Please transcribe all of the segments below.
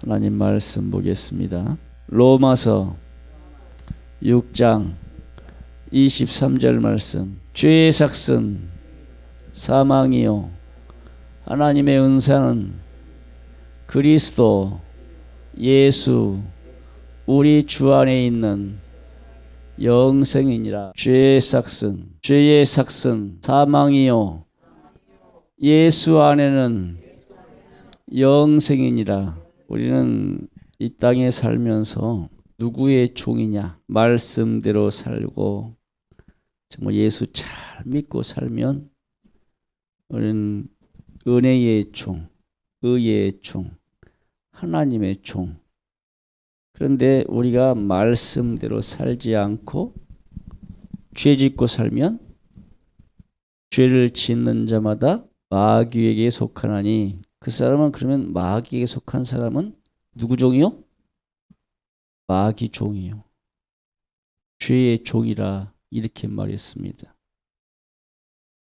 하나님 말씀 보겠습니다. 로마서 6장 23절 말씀. 죄의 삭은 사망이요 하나님의 은사는 그리스도 예수 우리 주 안에 있는 영생이니라. 죄의 삭은 사망이요 예수 안에는 영생이니라. 우리는 이 땅에 살면서 누구의 종이냐? 말씀대로 살고 정말 예수 잘 믿고 살면 우리는 은혜의 종, 의의 종, 하나님의 종. 그런데 우리가 말씀대로 살지 않고 죄 짓고 살면 죄를 짓는 자마다 마귀에게 속하나니, 그 사람은 그러면 마귀에게 속한 사람은 누구 종이요? 마귀 종이요. 죄의 종이라 이렇게 말했습니다.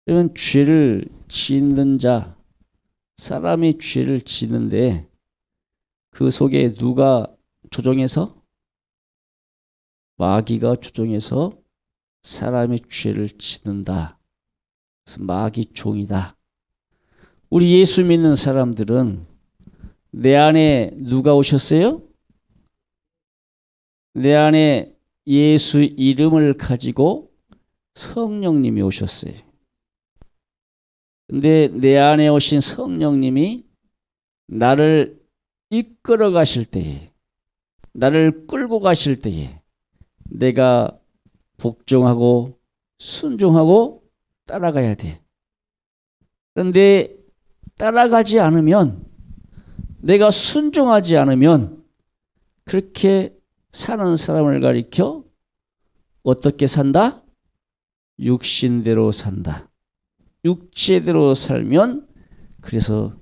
그러면 죄를 짓는 자, 사람이 죄를 짓는데 그 속에 누가 조종해서? 마귀가 조종해서 사람이 죄를 짓는다. 그래서 마귀 종이다. 우리 예수 믿는 사람들은 내 안에 누가 오셨어요? 내 안에 예수 이름을 가지고 성령님이 오셨어요. 근데 내 안에 오신 성령님이 나를 이끌어 가실 때에, 나를 끌고 가실 때에 내가 복종하고 순종하고 따라가야 돼. 그런데 따라가지 않으면, 내가 순종하지 않으면 그렇게 사는 사람을 가리켜 어떻게 산다? 육신대로 산다. 육체대로 살면, 그래서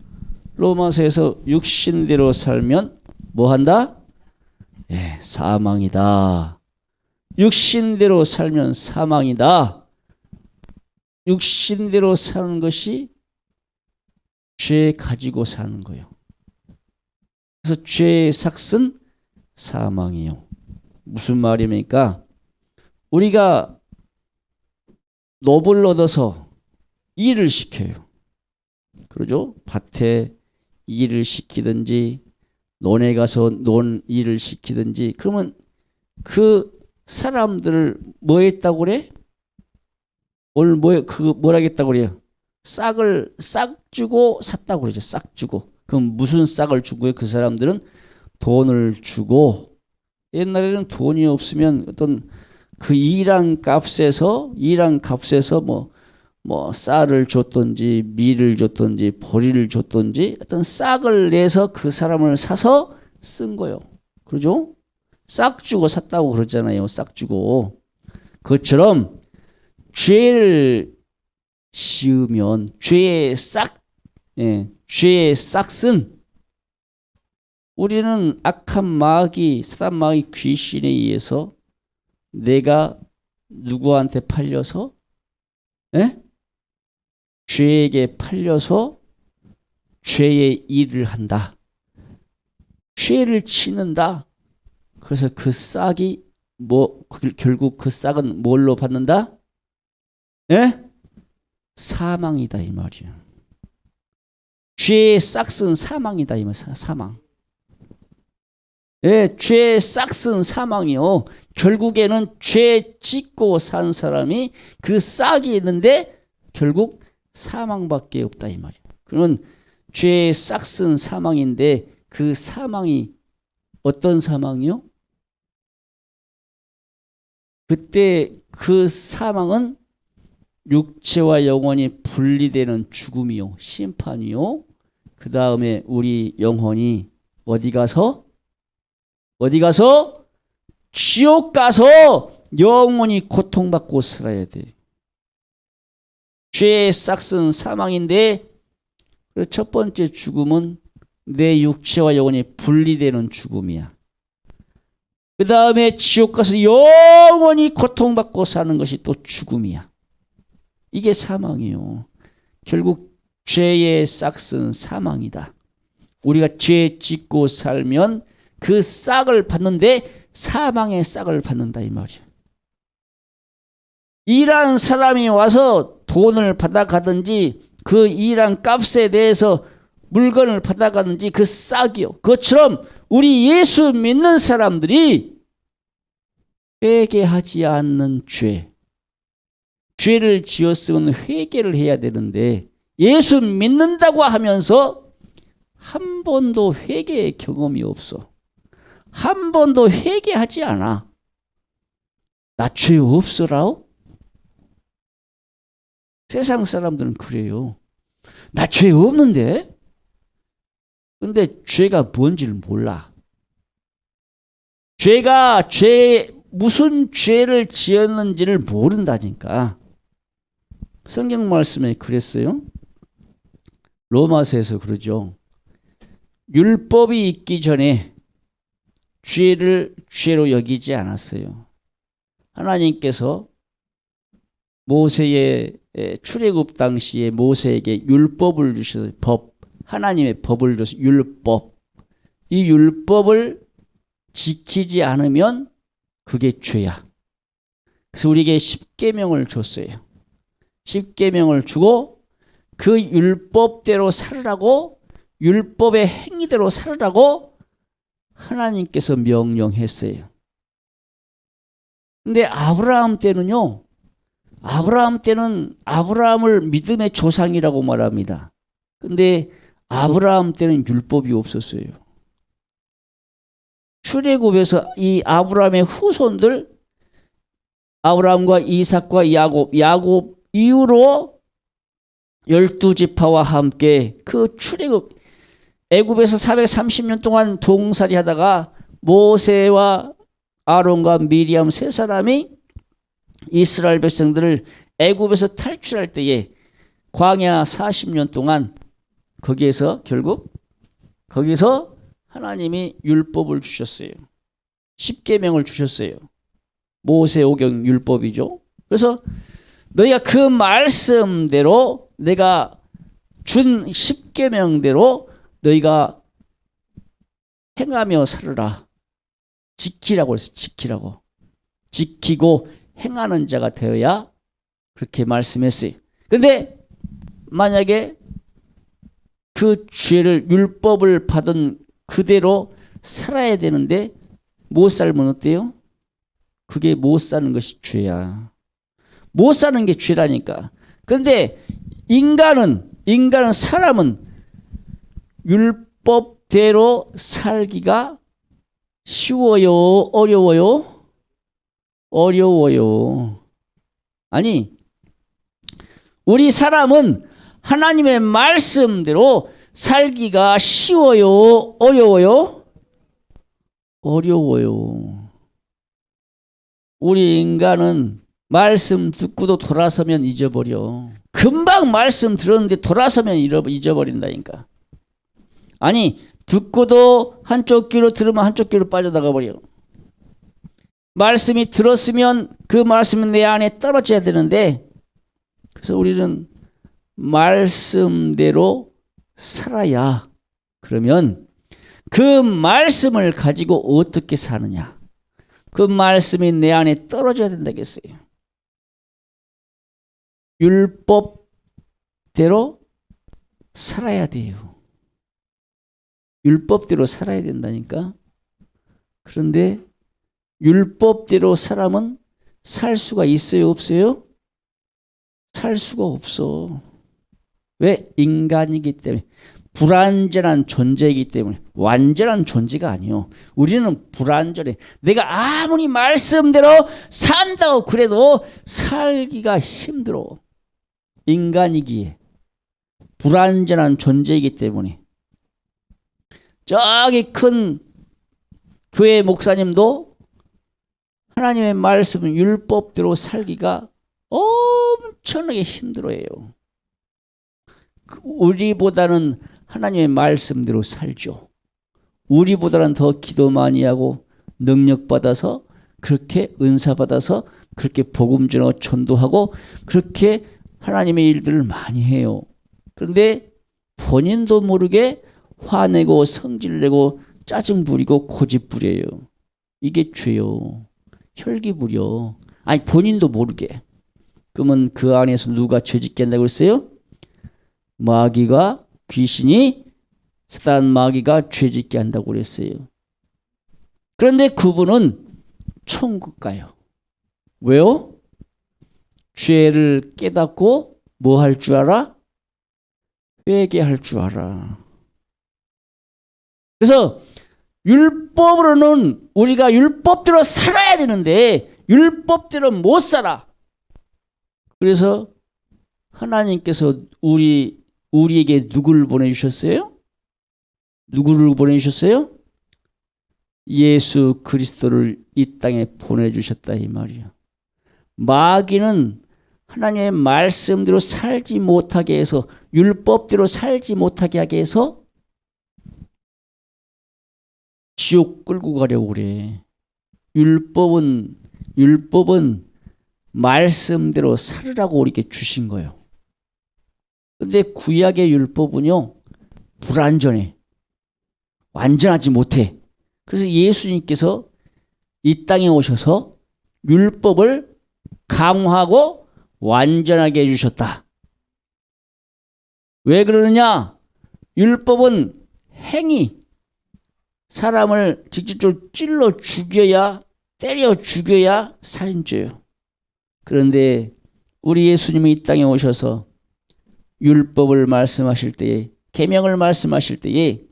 로마서에서 육신대로 살면 뭐 한다? 사망이다. 육신대로 살면 사망이다. 육신대로 사는 것이 죄 가지고 사는 거예요. 그래서 죄의 삭은 사망이요. 무슨 말입니까? 우리가 노를 얻어서 일을 시켜요. 그러죠? 밭에 일을 시키든지 논에 가서 논 일을 시키든지, 그러면 그 사람들을 뭐 했다고 그래? 오늘 뭐라 했다고 그래요? 싹 주고 샀다고 그러죠. 싹 주고. 그럼 무슨 싹을 주고요? 그 사람들은 돈을 주고, 옛날에는 돈이 없으면 어떤 그 일한 값에서 뭐 쌀을 줬든지 밀을 줬든지 보리를 줬든지 어떤 싹을 내서 그 사람을 사서 쓴 거요. 그러죠? 싹 주고 샀다고 그러잖아요. 싹 주고. 그것처럼 죄를 지으면 죄의 싹은, 우리는 악한 마귀, 사단 마귀 귀신에 의해서 내가 누구한테 팔려서, 죄에게 팔려서 죄의 일을 한다. 죄를 치는다. 그래서 그 싹이 결국 그 싹은 뭘로 받는다? 사망이다 이 말이야. 죄의 싹은 사망이다 이 말이야. 사망. 죄의 싹은 사망이요. 결국에는 죄 짓고 산 사람이 그 싹이 있는데 결국 사망밖에 없다 이 말이야. 그러면 죄의 싹은 사망인데 그 사망이 어떤 사망이요? 그때 그 사망은 육체와 영혼이 분리되는 죽음이요, 심판이요. 그 다음에 우리 영혼이 어디 가서 지옥 가서 영원히 고통받고 살아야 돼. 죄의 싹은 사망인데, 첫 번째 죽음은 내 육체와 영혼이 분리되는 죽음이야. 그 다음에 지옥 가서 영원히 고통받고 사는 것이 또 죽음이야. 이게 사망이요. 결국 죄의 싹은 사망이다. 우리가 죄 짓고 살면 그 싹을 받는데 사망의 싹을 받는다 이 말이에요. 일한 사람이 와서 돈을 받아가든지 그 일한 값에 대해서 물건을 받아가든지 그 싹이요. 그것처럼 우리 예수 믿는 사람들이 회개하지 않는 죄를 지었으면 회개를 해야 되는데 예수 믿는다고 하면서 한 번도 회개의 경험이 없어. 한 번도 회개하지 않아. 나 죄 없어라오? 세상 사람들은 그래요. 나 죄 없는데? 근데 죄가 뭔지를 몰라. 무슨 죄를 지었는지를 모른다니까. 성경 말씀에 그랬어요. 로마서에서 그러죠. 율법이 있기 전에 죄를 죄로 여기지 않았어요. 하나님께서 모세의 출애굽 당시에 모세에게 율법을 주셔서 하나님의 법을 줘서 율법. 이 율법을 지키지 않으면 그게 죄야. 그래서 우리에게 십계명을 줬어요. 십계명을 주고 그 율법대로 살으라고 율법의 행위대로 살으라고 하나님께서 명령했어요. 근데 아브라함 때는요. 아브라함 때는 아브라함을 믿음의 조상이라고 말합니다. 근데 아브라함 때는 율법이 없었어요. 출애굽에서 이 아브라함의 후손들 아브라함과 이삭과 야곱 이후로 12지파와 함께 그 출애굽 애굽에서 430년 동안 동살이 하다가 모세와 아론과 미리암 세 사람이 이스라엘 백성들을 애굽에서 탈출할 때에 광야 40년 동안 거기서 하나님이 율법을 주셨어요. 십계명을 주셨어요. 모세오경 율법이죠. 그래서 너희가 그 말씀대로 내가 준 십계명대로 너희가 행하며 살으라. 지키라고 했어요. 지키라고. 지키고 행하는 자가 되어야 그렇게 말씀했어요. 근데 만약에 그 죄를 율법을 받은 그대로 살아야 되는데 못 살면 어때요? 그게 못 사는 것이 죄야. 못 사는 게 죄라니까. 근데 사람은 율법대로 살기가 쉬워요? 어려워요? 어려워요. 아니, 우리 사람은 하나님의 말씀대로 살기가 쉬워요? 어려워요? 어려워요. 우리 인간은 말씀 듣고도 돌아서면 잊어버려. 금방 말씀 들었는데 돌아서면 잊어버린다니까. 아니, 듣고도 한쪽 귀로 들으면 한쪽 귀로 빠져나가 버려. 말씀이 들었으면 그 말씀은 내 안에 떨어져야 되는데, 그래서 우리는 말씀대로 살아야, 그러면 그 말씀을 가지고 어떻게 사느냐. 그 말씀이 내 안에 떨어져야 된다겠어요. 율법대로 살아야 돼요. 율법대로 살아야 된다니까. 그런데 율법대로 사람은 살 수가 있어요? 없어요? 살 수가 없어. 왜? 인간이기 때문에. 불완전한 존재이기 때문에. 완전한 존재가 아니요. 우리는 불완전해. 내가 아무리 말씀대로 산다고 그래도 살기가 힘들어. 인간이기에. 불완전한 존재이기 때문에. 저기 큰 교회 목사님도 하나님의 말씀 율법대로 살기가 엄청나게 힘들어해요. 우리보다는 하나님의 말씀대로 살죠. 우리보다는 더 기도 많이 하고 능력받아서 그렇게 은사받아서 그렇게 복음 전하고 전도하고 그렇게 하나님의 일들을 많이 해요. 그런데 본인도 모르게 화내고 성질내고 짜증 부리고 고집 부려요. 이게 죄요. 혈기 부려. 아니 본인도 모르게. 그러면 그 안에서 누가 죄짓게 한다고 그랬어요? 마귀가 귀신이 사단 마귀가 죄짓게 한다고 그랬어요. 그런데 그분은 천국 가요. 왜요? 죄를 깨닫고 뭐 할 줄 알아? 회개할 줄 알아. 그래서 율법으로는 우리가 율법대로 살아야 되는데 율법대로 못 살아. 그래서 하나님께서 우리에게 누구를 보내주셨어요? 누구를 보내주셨어요? 예수 그리스도를 이 땅에 보내주셨다 이 말이야. 마귀는 하나님의 말씀대로 살지 못하게 해서 율법대로 살지 못하게 하게 해서 지옥 끌고 가려고 그래. 율법은 말씀대로 살으라고 우리에게 주신 거예요. 근데 구약의 율법은요, 불완전해. 완전하지 못해. 그래서 예수님께서 이 땅에 오셔서 율법을 강화하고 완전하게 해주셨다. 왜 그러느냐? 율법은 행위, 사람을 직접적으로 찔러 죽여야, 때려 죽여야 살인죄예요. 그런데 우리 예수님이 이 땅에 오셔서 율법을 말씀하실 때에, 계명을 말씀하실 때에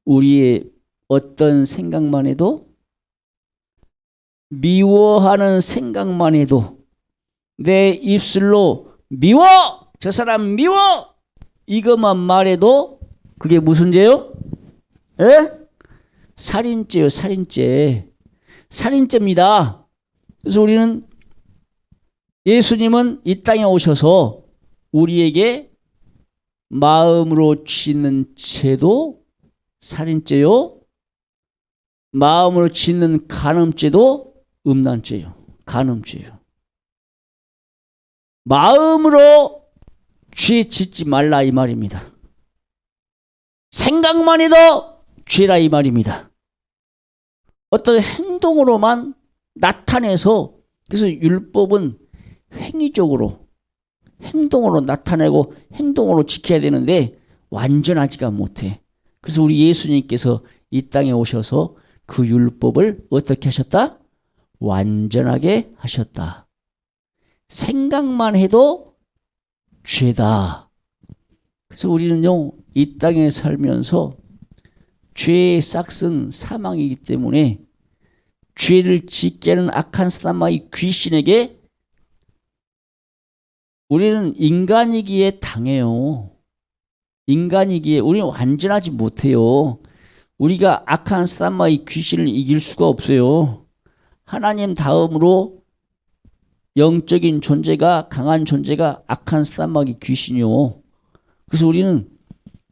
우리의 어떤 생각만 해도, 미워하는 생각만 해도 내 입술로 미워! 저 사람 미워! 이것만 말해도 그게 무슨 죄요? 에? 살인죄요, 살인죄. 살인죄입니다. 그래서 우리는 예수님은 이 땅에 오셔서 우리에게 마음으로 짓는 죄도 살인죄요. 마음으로 짓는 간음죄도 음란죄요. 간음죄요. 마음으로 죄 짓지 말라 이 말입니다. 생각만 해도 죄라 이 말입니다. 어떤 행동으로만 나타내서, 그래서 율법은 행위적으로, 행동으로 나타내고 행동으로 지켜야 되는데 완전하지가 못해. 그래서 우리 예수님께서 이 땅에 오셔서 그 율법을 어떻게 하셨다? 완전하게 하셨다. 생각만 해도 죄다. 그래서 우리는요, 이 땅에 살면서 죄의 싹은 사망이기 때문에 죄를 짓게 하는 악한 사단마귀 귀신에게 우리는 인간이기에 당해요. 인간이기에 우리는 완전하지 못해요. 우리가 악한 사단마귀 귀신을 이길 수가 없어요. 하나님 다음으로 영적인 존재가, 강한 존재가 악한 사단마귀 귀신이요. 그래서 우리는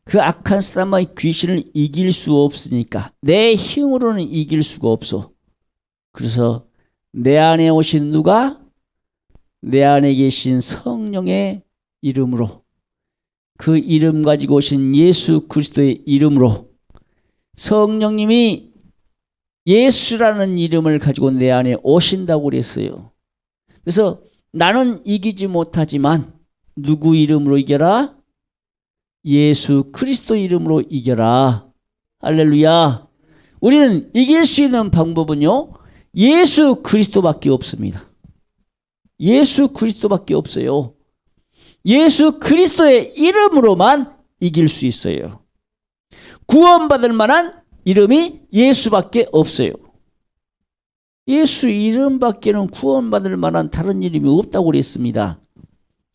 그 악한 사단마귀 귀신을 이길 수 없으니까 내 힘으로는 이길 수가 없어. 그래서 내 안에 오신 누가? 내 안에 계신 성령의 이름으로, 그 이름 가지고 오신 예수 그리스도의 이름으로, 성령님이 예수라는 이름을 가지고 내 안에 오신다고 그랬어요. 그래서 나는 이기지 못하지만 누구 이름으로 이겨라? 예수 그리스도 이름으로 이겨라. 할렐루야. 우리는 이길 수 있는 방법은요, 예수 그리스도밖에 없습니다. 예수 그리스도밖에 없어요. 예수 그리스도의 이름으로만 이길 수 있어요. 구원받을 만한 이름이 예수밖에 없어요. 예수 이름밖에는 구원받을 만한 다른 이름이 없다고 그랬습니다.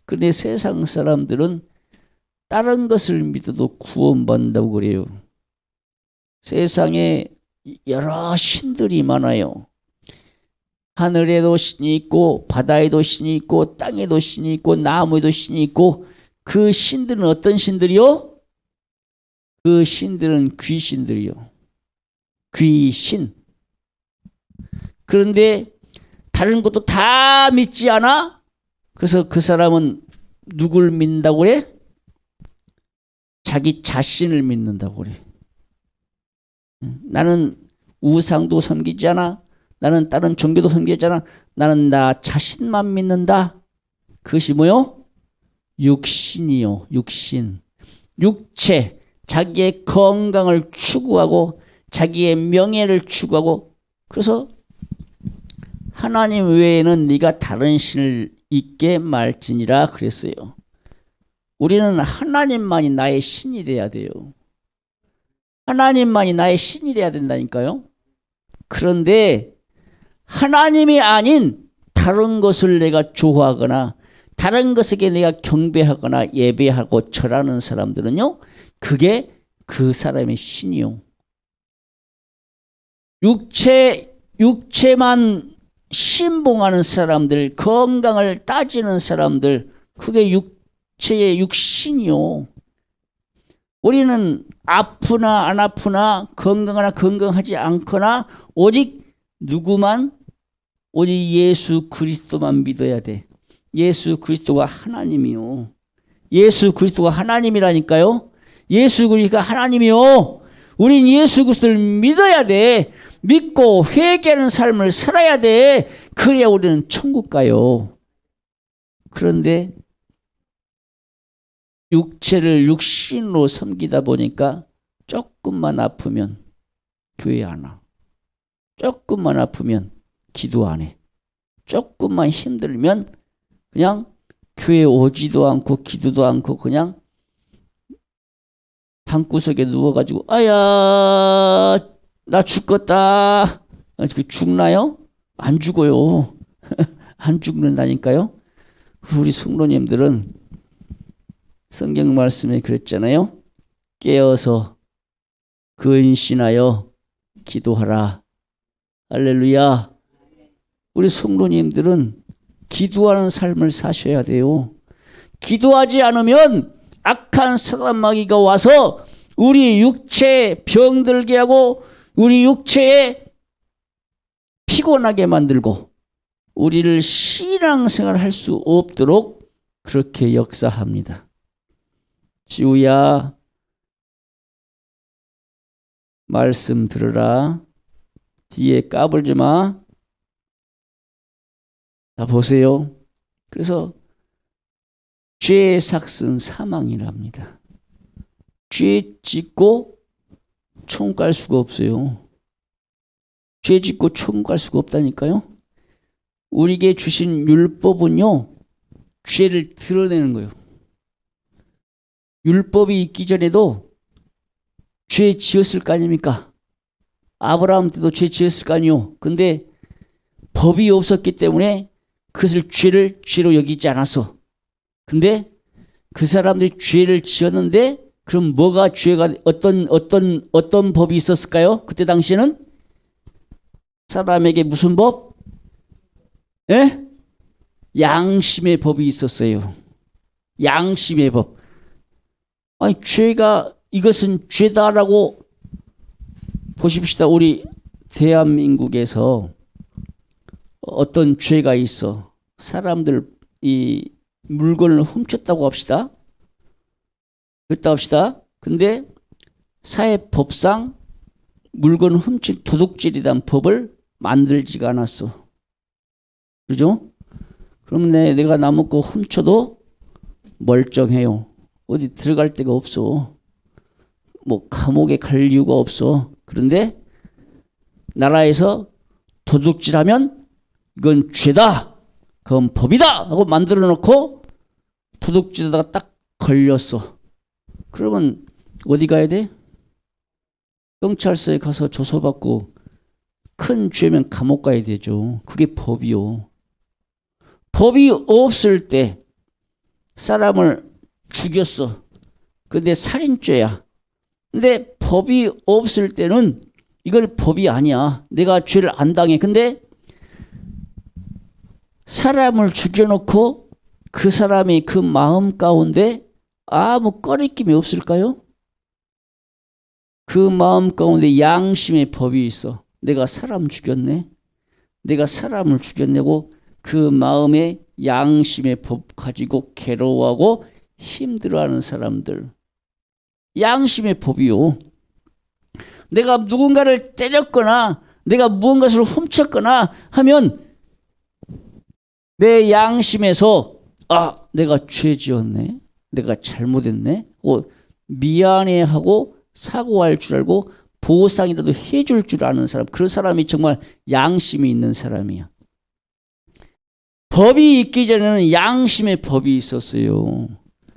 그런데 세상 사람들은 다른 것을 믿어도 구원받는다고 그래요. 세상에 여러 신들이 많아요. 하늘에도 신이 있고, 바다에도 신이 있고, 땅에도 신이 있고, 나무에도 신이 있고, 그 신들은 어떤 신들이요? 그 신들은 귀신들이요. 귀신. 그런데 다른 것도 다 믿지 않아? 그래서 그 사람은 누굴 믿는다고 그래? 자기 자신을 믿는다고 그래. 나는 우상도 섬기지 않아. 나는 다른 종교도 섬기지 않아. 나는 나 자신만 믿는다. 그것이 뭐요? 육신이요. 육신. 육체. 자기의 건강을 추구하고 자기의 명예를 추구하고, 그래서 하나님 외에는 네가 다른 신을 있게 말지니라 그랬어요. 우리는 하나님만이 나의 신이 돼야 돼요. 하나님만이 나의 신이 돼야 된다니까요. 그런데 하나님이 아닌 다른 것을 내가 좋아하거나 다른 것에게 내가 경배하거나 예배하고 절하는 사람들은요, 그게 그 사람의 신이요. 육체만 신봉하는 사람들, 건강을 따지는 사람들, 그게 육체의 육신이요. 우리는 아프나 안 아프나 건강하나 건강하지 않거나 오직 누구만? 오직 예수 그리스도만 믿어야 돼. 예수 그리스도가 하나님이요. 예수 그리스도가 하나님이라니까요. 예수 그리스도가 하나님이요. 우린 예수 그리스도를 믿어야 돼. 믿고 회개하는 삶을 살아야 돼. 그래야 우리는 천국 가요. 그런데 육체를 육신으로 섬기다 보니까 조금만 아프면 교회 안 와. 조금만 아프면 기도 안 해. 조금만 힘들면 그냥 교회 오지도 않고 기도도 않고 그냥 방구석에 누워가지고 아야 나 죽겠다. 죽나요? 안 죽어요. 안 죽는다니까요. 우리 성도님들은 성경 말씀에 그랬잖아요. 깨어서 근신하여 기도하라. 할렐루야. 우리 성도님들은 기도하는 삶을 사셔야 돼요. 기도하지 않으면 악한 사단 마귀가 와서 우리 육체에 병들게 하고 우리 육체에 피곤하게 만들고 우리를 신앙생활 할 수 없도록 그렇게 역사합니다. 지우야, 말씀 들으라. 뒤에 까불지 마. 자, 보세요. 그래서 죄의 삭은 사망이랍니다. 죄 짓고 총 깔 수가 없어요. 죄 짓고 총 깔 수가 없다니까요. 우리에게 주신 율법은요, 죄를 드러내는 거예요. 율법이 있기 전에도 죄 지었을 거 아닙니까? 아브라함 때도 죄 지었을 거 아니요. 근데 법이 없었기 때문에 그것을 죄로 여기지 않았어. 근데 그 사람들이 죄를 지었는데 그럼 뭐가 죄가 어떤 법이 있었을까요? 그때 당시에는 사람에게 무슨 법? 예? 양심의 법이 있었어요. 양심의 법. 아니 죄가 이것은 죄다라고 보십시다. 우리 대한민국에서 어떤 죄가 있어. 사람들 이 물건을 훔쳤다고 합시다. 그랬다 합시다. 근데 사회법상 물건을 훔친 도둑질이란 법을 만들지가 않았어. 그죠? 그럼 내가 남의 거 훔쳐도 멀쩡해요. 어디 들어갈 데가 없어. 뭐 감옥에 갈 이유가 없어. 그런데 나라에서 도둑질하면 이건 죄다. 그건 법이다. 하고 만들어 놓고 도둑질하다가 딱 걸렸어. 그러면 어디 가야 돼? 경찰서에 가서 조사받고 큰 죄면 감옥 가야 되죠. 그게 법이요. 법이 없을 때 사람을 죽였어. 근데 살인죄야. 근데 법이 없을 때는 이걸 법이 아니야. 내가 죄를 안 당해. 근데 사람을 죽여놓고 그 사람이 그 마음 가운데 아무 꺼리낌이 없을까요? 그 마음 가운데 양심의 법이 있어. 내가 사람 죽였네. 내가 사람을 죽였네고 그 마음에 양심의 법 가지고 괴로워하고 힘들어하는 사람들. 양심의 법이요. 내가 누군가를 때렸거나 내가 무언가를 훔쳤거나 하면 내 양심에서 내가 죄 지었네, 내가 잘못했네, 미안해하고 사과할 줄 알고 보상이라도 해줄 줄 아는 사람, 그런 사람이 정말 양심이 있는 사람이야. 법이 있기 전에는 양심의 법이 있었어요.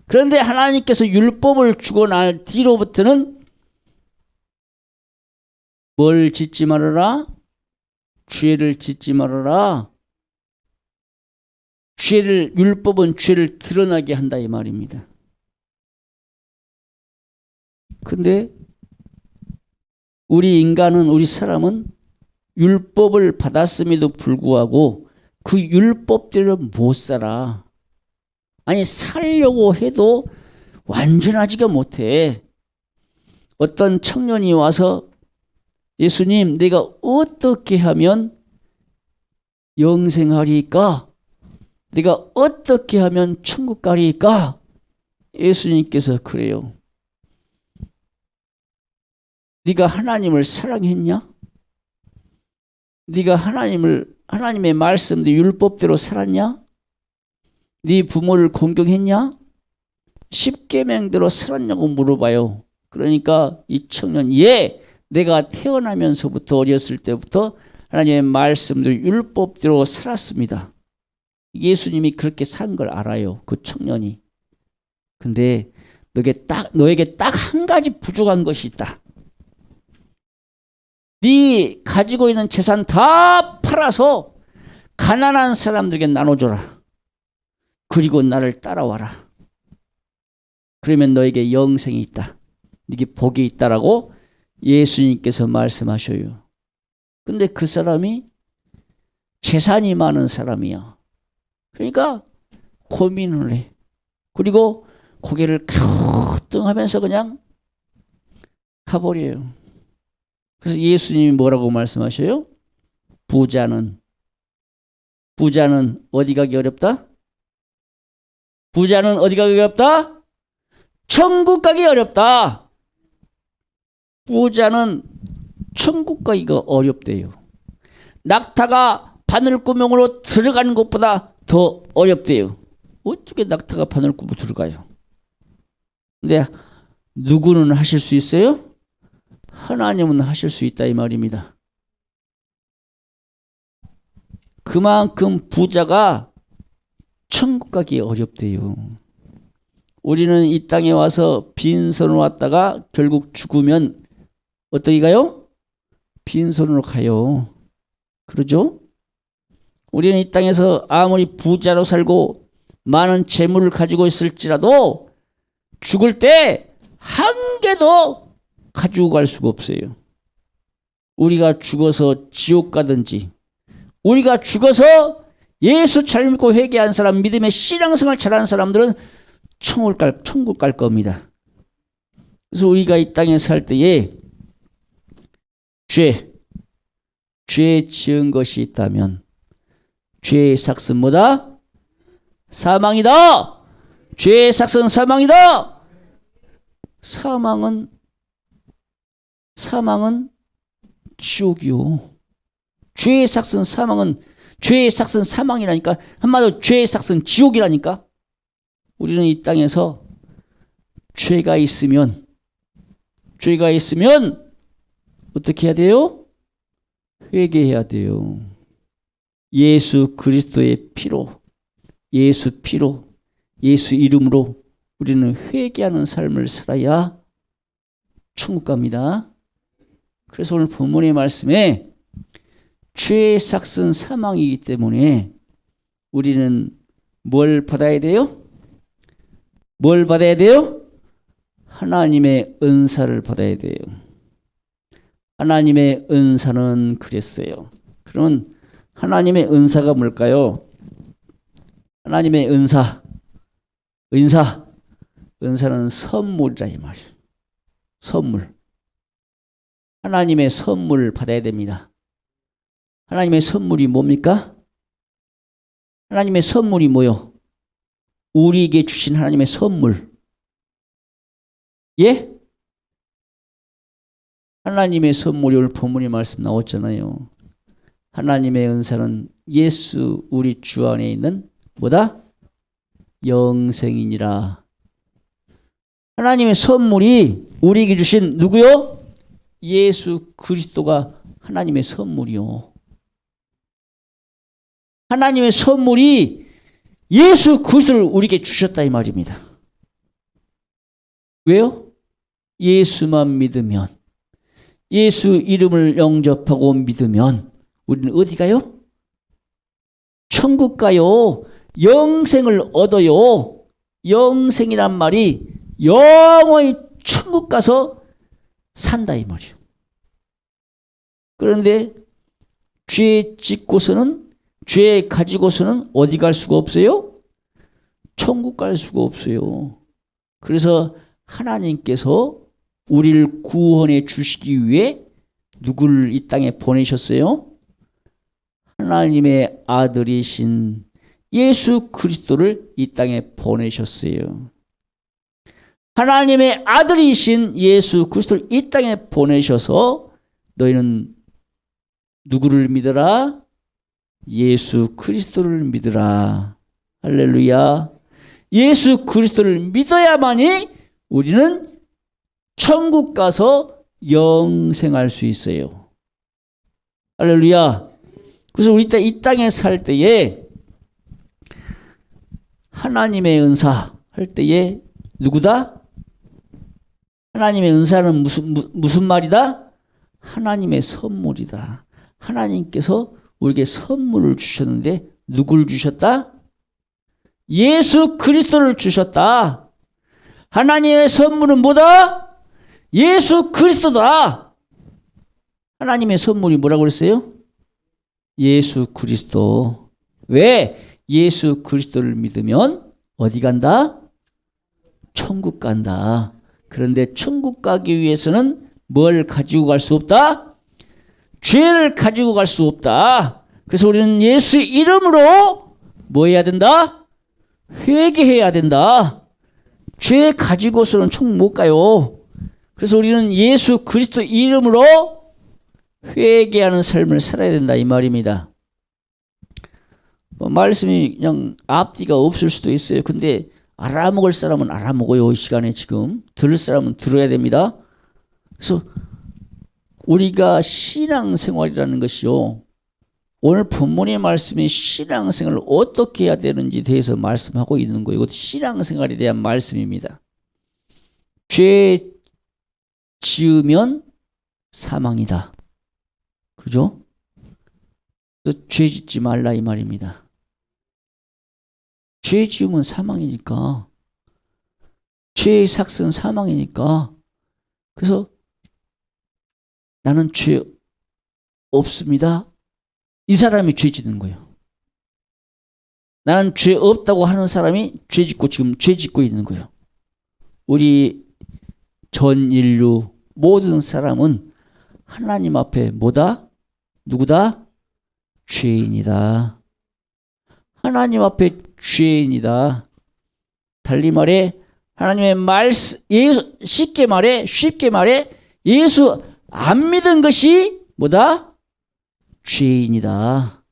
그런데 하나님께서 율법을 주고 난 뒤로부터는 뭘 짓지 말아라? 죄를 짓지 말아라. 율법은 죄를 드러나게 한다 이 말입니다. 근데 우리 사람은 율법을 받았음에도 불구하고 그 율법대로 못 살아. 아니, 살려고 해도 완전하지가 못해. 어떤 청년이 와서 예수님, 내가 어떻게 하면 영생하리까? 내가 어떻게 하면 천국 가리까? 예수님께서 그래요. 네가 하나님을 사랑했냐? 네가 하나님의 말씀대 율법대로 살았냐? 네 부모를 공경했냐? 십계명대로 살았냐고 물어봐요. 그러니까 이 청년, 내가 태어나면서부터 어렸을 때부터 하나님의 말씀대로 율법대로 살았습니다. 예수님이 그렇게 산 걸 알아요, 그 청년이. 근데 너에게 딱 한 가지 부족한 것이 있다. 네 가지고 있는 재산 다 팔아서 가난한 사람들에게 나눠줘라. 그리고 나를 따라와라. 그러면 너에게 영생이 있다. 네게 복이 있다라고 예수님께서 말씀하셔요. 근데 그 사람이 재산이 많은 사람이야. 그러니까 고민을 해. 그리고 고개를 갸우뚱하면서 그냥 가버려요. 그래서 예수님이 뭐라고 말씀하셔요? 부자는 어디 가기 어렵다? 부자는 어디 가기 어렵다? 천국 가기 어렵다. 부자는 천국 가기가 어렵대요. 낙타가 바늘구멍으로 들어가는 것보다 더 어렵대요. 어떻게 낙타가 바늘구멍으로 들어가요? 근데 누구는 하실 수 있어요? 하나님은 하실 수 있다 이 말입니다. 그만큼 부자가 천국 가기 어렵대요. 우리는 이 땅에 와서 빈손으로 왔다가 결국 죽으면 어떻게 가요? 빈손으로 가요. 그러죠? 우리는 이 땅에서 아무리 부자로 살고 많은 재물을 가지고 있을지라도 죽을 때 한 개도 가지고 갈 수가 없어요. 우리가 죽어서 지옥 가든지, 우리가 죽어서 예수 잘 믿고 회개한 사람, 믿음의 신앙생활 잘하는 사람들은 천국 갈 겁니다. 그래서 우리가 이 땅에 살 때에 죄 지은 것이 있다면 죄의 삭은 뭐다? 사망이다. 죄의 삭은 사망이다. 사망은 지옥이요. 죄의 삭은 사망이라니까. 한마디로 죄의 삭은 지옥이라니까. 우리는 이 땅에서 죄가 있으면 어떻게 해야 돼요? 회개해야 돼요. 예수 그리스도의 피로, 예수 이름으로 우리는 회개하는 삶을 살아야 천국 갑니다. 그래서 오늘 본문의 말씀에 죄의 삭은 사망이기 때문에 우리는 뭘 받아야 돼요? 뭘 받아야 돼요? 하나님의 은사를 받아야 돼요. 하나님의 은사는 그랬어요. 그러면 하나님의 은사가 뭘까요? 하나님의 은사는 선물이라 이 말이에요. 선물. 하나님의 선물을 받아야 됩니다. 하나님의 선물이 뭡니까? 하나님의 선물이 뭐요? 우리에게 주신 하나님의 선물. 예? 하나님의 선물이 오늘 본문의 말씀 나왔잖아요. 하나님의 은사는 예수 우리 주 안에 있는 뭐다? 영생이니라. 하나님의 선물이 우리에게 주신 누구요? 예수 그리스도가 하나님의 선물이요. 하나님의 선물이 예수 그리스도를 우리에게 주셨다 이 말입니다. 왜요? 예수만 믿으면, 예수 이름을 영접하고 믿으면 우리는 어디 가요? 천국 가요. 영생을 얻어요. 영생이란 말이 영원히 천국 가서 산다 이 말이에요. 그런데 죄 짓고서는, 죄 가지고서는 어디 갈 수가 없어요? 천국 갈 수가 없어요. 그래서 하나님께서 우리를 구원해 주시기 위해 누구를 이 땅에 보내셨어요? 하나님의 아들이신 예수 그리스도를 이 땅에 보내셨어요. 하나님의 아들이신 예수 그리스도를 이 땅에 보내셔서 너희는 누구를 믿어라? 예수 그리스도를 믿으라. 할렐루야. 예수 그리스도를 믿어야만이 우리는 천국 가서 영생할 수 있어요. 할렐루야. 그래서 우리 이 땅에 살 때에 하나님의 은사 할 때에 누구다? 하나님의 은사는 무슨 말이다? 하나님의 선물이다. 하나님께서 우리에게 선물을 주셨는데 누구를 주셨다? 예수 그리스도를 주셨다. 하나님의 선물은 뭐다? 예수 그리스도다. 하나님의 선물이 뭐라고 그랬어요? 예수 그리스도. 왜? 예수 그리스도를 믿으면 어디 간다? 천국 간다. 그런데 천국 가기 위해서는 뭘 가지고 갈 수 없다? 죄를 가지고 갈 수 없다. 그래서 우리는 예수 이름으로 뭐 해야 된다? 회개해야 된다. 죄 가지고서는 천국 못 가요. 그래서 우리는 예수 그리스도 이름으로 회개하는 삶을 살아야 된다 이 말입니다. 말씀이 그냥 앞뒤가 없을 수도 있어요. 근데 알아먹을 사람은 알아먹어요. 이 시간에 지금 들을 사람은 들어야 됩니다. 그래서 우리가 신앙생활이라는 것이요, 오늘 본문의 말씀이 신앙생활을 어떻게 해야 되는지 대해서 말씀하고 있는 거예요. 이것도 신앙생활에 대한 말씀입니다. 죄 지으면 사망이다. 그죠? 죄 짓지 말라 이 말입니다. 죄 지으면 사망이니까. 죄의 삭은 사망이니까. 그래서 나는 죄 없습니다. 이 사람이 죄 짓는 거예요. 나는 죄 없다고 하는 사람이 죄 짓고 지금 죄 짓고 있는 거예요. 우리 전 인류 모든 사람은 하나님 앞에 뭐다? 누구다? 죄인이다. 하나님 앞에 죄인이다. 달리 말해 하나님의 말씀, 예수, 쉽게 말해 예수 안 믿은 것이 뭐다? 죄인이다.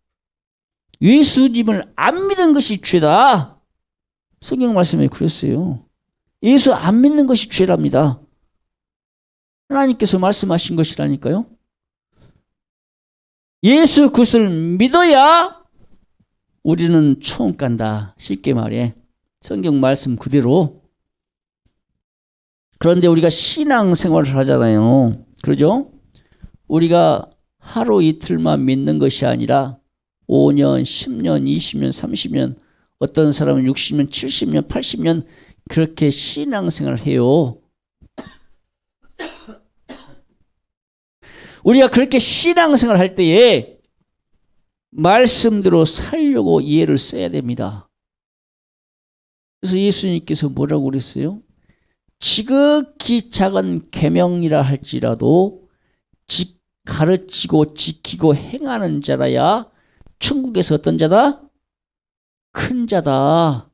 예수님을 안 믿은 것이 죄다. 성경 말씀에 그랬어요. 예수 안 믿는 것이 죄랍니다. 하나님께서 말씀하신 것이라니까요. 예수 그리스도를 믿어야 우리는 천국 간다. 쉽게 말해 성경 말씀 그대로. 그런데 우리가 신앙생활을 하잖아요. 그러죠? 우리가 하루 이틀만 믿는 것이 아니라 5년, 10년, 20년, 30년, 어떤 사람은 60년, 70년, 80년 그렇게 신앙생활을 해요. 우리가 그렇게 신앙생활을 할 때에 말씀대로 살려고 이해를 써야 됩니다. 그래서 예수님께서 뭐라고 그랬어요? 지극히 작은 계명이라 할지라도 가르치고 지키고 행하는 자라야 천국에서 어떤 자다? 큰 자다.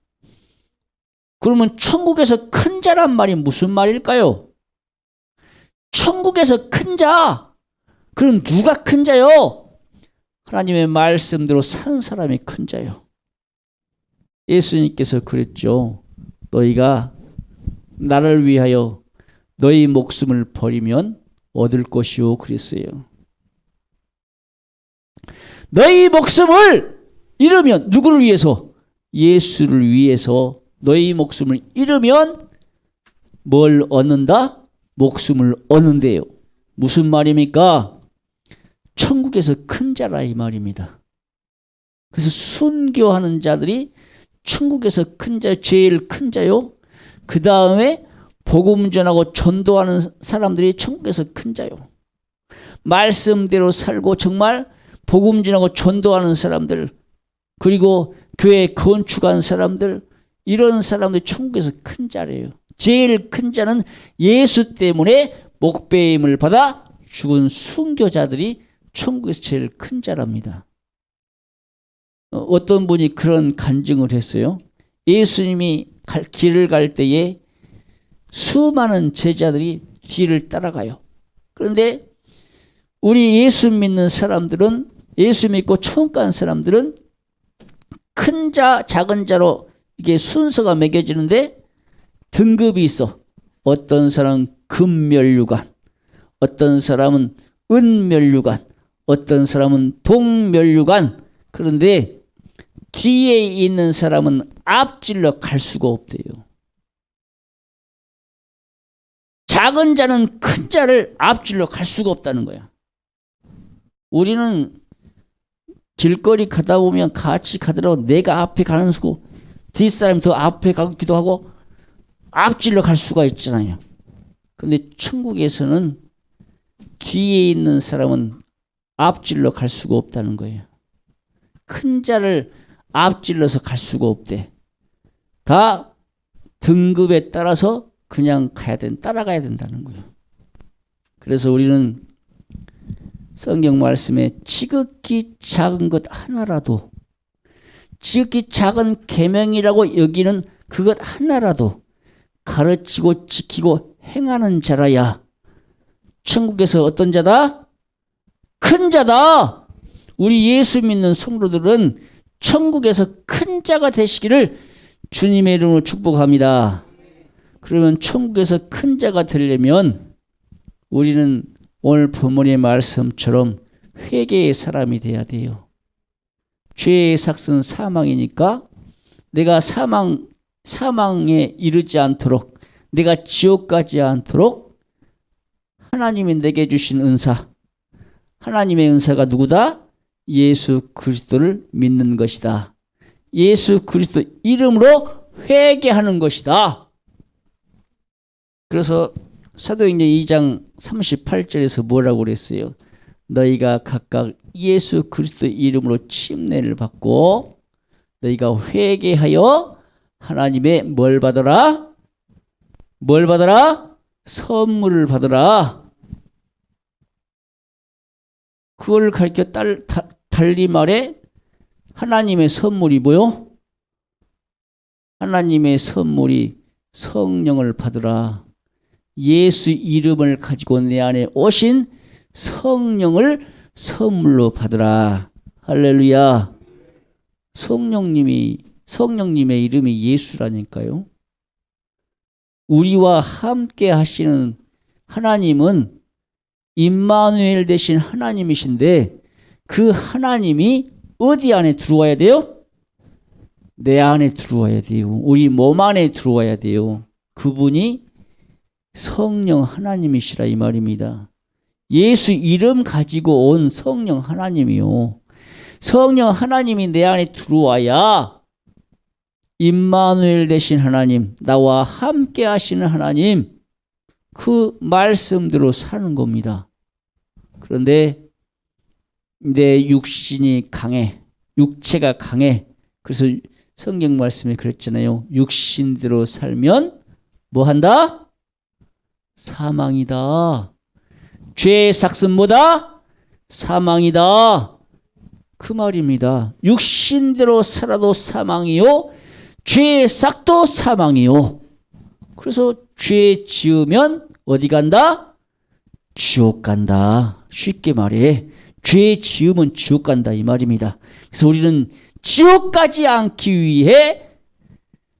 그러면 천국에서 큰 자란 말이 무슨 말일까요? 천국에서 큰 자. 그럼 누가 큰 자요? 하나님의 말씀대로 산 사람이 큰 자요. 예수님께서 그랬죠. 너희가 나를 위하여 너희 목숨을 버리면 얻을 것이요 그랬어요. 너희 목숨을 잃으면 누구를 위해서? 예수를 위해서 너희 목숨을 잃으면 뭘 얻는다? 목숨을 얻는데요. 무슨 말입니까? 천국에서 큰 자라 이 말입니다. 그래서 순교하는 자들이 천국에서 큰 자, 제일 큰 자요. 그 다음에 복음 전하고 전도하는 사람들이 천국에서 큰 자요. 말씀대로 살고 정말 복음 전하고 전도하는 사람들, 그리고 교회 건축한 사람들, 이런 사람들이 천국에서 큰 자래요. 제일 큰 자는 예수 때문에 목배임을 받아 죽은 순교자들이 천국에서 제일 큰 자랍니다. 어떤 분이 그런 간증을 했어요. 예수님이 길을 갈 때에 수많은 제자들이 뒤를 따라가요. 그런데 우리 예수 믿는 사람들은, 예수 믿고 천국 간 사람들은 큰 자, 작은 자로 이게 순서가 매겨지는데 등급이 있어. 어떤 사람은 금면류관, 어떤 사람은 은면류관, 어떤 사람은 동면류관. 그런데 뒤에 있는 사람은 앞질러 갈 수가 없대요. 작은 자는 큰 자를 앞질러 갈 수가 없다는 거야. 우리는 길거리 가다 보면 같이 가더라도 내가 앞에 가는 수고 뒷사람이 더 앞에 가기도 하고 앞질러 갈 수가 있잖아요. 근데 천국에서는 뒤에 있는 사람은 앞질러 갈 수가 없다는 거예요. 큰 자를 앞질러서 갈 수가 없대. 다 등급에 따라서 그냥 따라가야 된다는 거예요. 그래서 우리는 성경 말씀에 지극히 작은 것 하나라도, 지극히 작은 계명이라고 여기는 그것 하나라도 가르치고 지키고 행하는 자라야 천국에서 어떤 자다? 큰 자다. 우리 예수 믿는 성도들은 천국에서 큰 자가 되시기를 주님의 이름으로 축복합니다. 그러면 천국에서 큰 자가 되려면 우리는 오늘 본문의 말씀처럼 회개의 사람이 돼야 돼요. 죄의 삭은 사망이니까 내가 사망에 이르지 않도록, 내가 지옥 가지 않도록 하나님이 내게 주신 은사, 하나님의 은사가 누구다? 예수 그리스도를 믿는 것이다. 예수 그리스도 이름으로 회개하는 것이다. 그래서 사도행전 2장 38절에서 뭐라고 그랬어요? 너희가 각각 예수 그리스도 이름으로 침례를 받고 너희가 회개하여 하나님의 뭘 받아라? 뭘 받아라? 선물을 받아라. 그걸 가르쳐 달리 말해 하나님의 선물이 뭐요? 하나님의 선물이 성령을 받으라. 예수 이름을 가지고 내 안에 오신 성령을 선물로 받으라. 할렐루야. 성령님의 이름이 예수라니까요. 우리와 함께 하시는 하나님은 임마누엘 되신 하나님이신데 그 하나님이 어디 안에 들어와야 돼요? 내 안에 들어와야 돼요. 우리 몸 안에 들어와야 돼요. 그분이 성령 하나님이시라 이 말입니다. 예수 이름 가지고 온 성령 하나님이요. 성령 하나님이 내 안에 들어와야 임마누엘 되신 하나님, 나와 함께 하시는 하나님, 그 말씀대로 사는 겁니다. 그런데 내 육신이 강해, 육체가 강해. 그래서 성경 말씀에 그랬잖아요. 육신대로 살면 뭐 한다? 사망이다. 죄의 삭은 뭐다? 사망이다. 그 말입니다. 육신대로 살아도 사망이요, 죄의 삭도 사망이요. 그래서 죄 지으면 어디 간다? 지옥 간다. 쉽게 말해 죄 지으면 지옥 간다 이 말입니다. 그래서 우리는 지옥 가지 않기 위해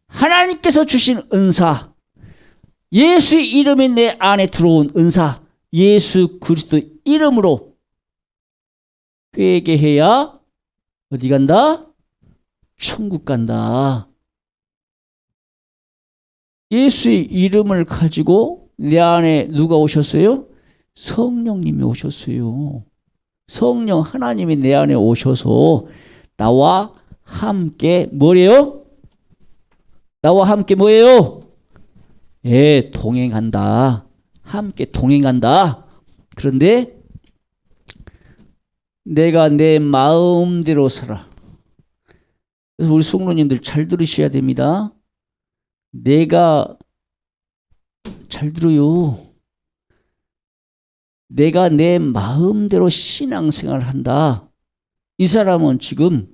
하나님께서 주신 은사, 예수의 이름이 내 안에 들어온 은사, 예수 그리스도 이름으로 회개해야 어디 간다? 천국 간다. 예수의 이름을 가지고 내 안에 누가 오셨어요? 성령님이 오셨어요. 성령 하나님이 내 안에 오셔서 나와 함께 뭐래요? 나와 함께 뭐예요? 예, 동행한다. 함께 동행한다. 그런데 내가 내 마음대로 살아. 그래서 우리 성도님들 잘 들으셔야 됩니다. 내가 잘 들어요. 내가 내 마음대로 신앙생활을 한다. 이 사람은 지금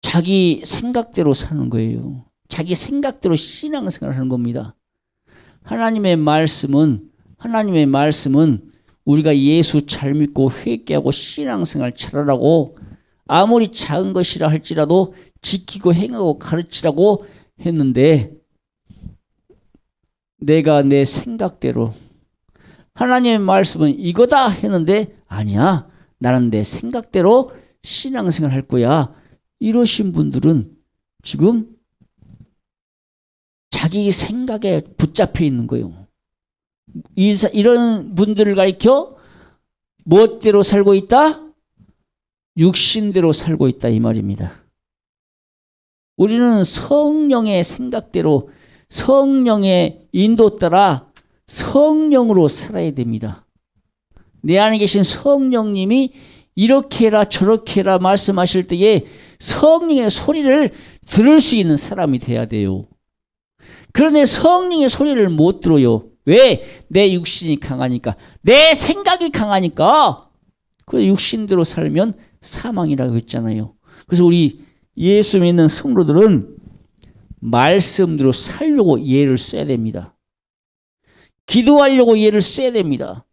자기 생각대로 사는 거예요. 자기 생각대로 신앙생활을 하는 겁니다. 하나님의 말씀은 우리가 예수 잘 믿고 회개하고 신앙생활 잘하라고 아무리 작은 것이라 할지라도 지키고 행하고 가르치라고 했는데 내가 내 생각대로 하나님의 말씀은 이거다 했는데 아니야. 나는 내 생각대로 신앙생활 할 거야. 이러신 분들은 지금 자기 생각에 붙잡혀 있는 거예요. 이런 분들을 가리켜 무엇대로 살고 있다? 육신대로 살고 있다 이 말입니다. 우리는 성령의 생각대로 성령의 인도 따라 성령으로 살아야 됩니다. 내 안에 계신 성령님이 이렇게 해라 저렇게 해라 말씀하실 때에 성령의 소리를 들을 수 있는 사람이 돼야 돼요. 그런데 성령의 소리를 못 들어요. 왜? 내 육신이 강하니까. 내 생각이 강하니까. 그 육신대로 살면 사망이라고 했잖아요. 그래서 우리 예수 믿는 성도들은 말씀대로 살려고 예를 써야 됩니다. 기도하려고 예를 써야 됩니다.